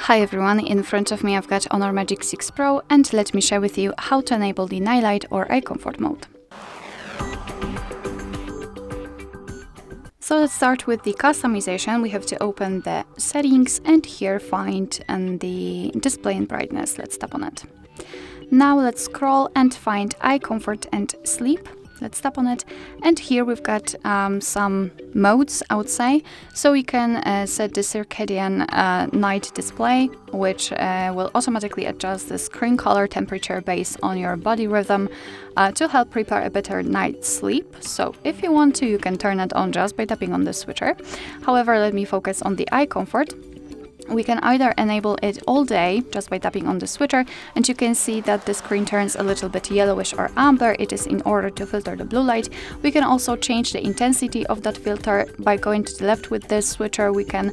Hi everyone, in front of me I've got HONOR Magic6 Pro, and let me share with you how to enable the night light or eye comfort mode. So let's start with the customization. We have to open the settings and here find the display and brightness. Let's tap on it. Now let's scroll and find eye comfort and sleep. Let's tap on it, and here we've got some modes, I would say. So we can set the circadian night display, which will automatically adjust the screen color temperature based on your body rhythm to help prepare a better night's sleep. So if you want to, you can turn it on just by tapping on the switcher. However, let me focus on the eye comfort. We can either enable it all day just by tapping on the switcher, and you can see that the screen turns a little bit yellowish or amber. It is in order to filter the blue light. We can also change the intensity of that filter. By going to the left with this switcher, we can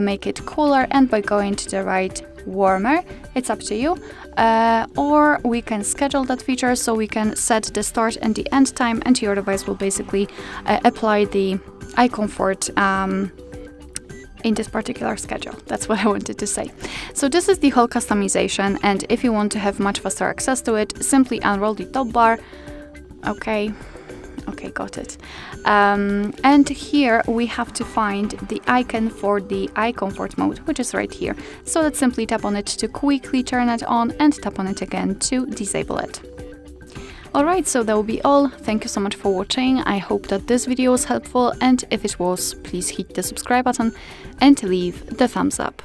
make it cooler, and by going to the right, warmer. It's up to you. Or we can schedule that feature, so we can set the start and the end time, and your device will basically apply the eye comfort in this particular schedule. That's what I wanted to say. So this is the whole customization, and if you want to have much faster access to it, simply unroll the top bar. Okay, got it. And here we have to find the icon for the eye comfort mode, which is right here. So let's simply tap on it to quickly turn it on and tap on it again to disable it. Alright, so that will be all. Thank you so much for watching. I hope that this video was helpful, and if it was, please hit the subscribe button and leave the thumbs up.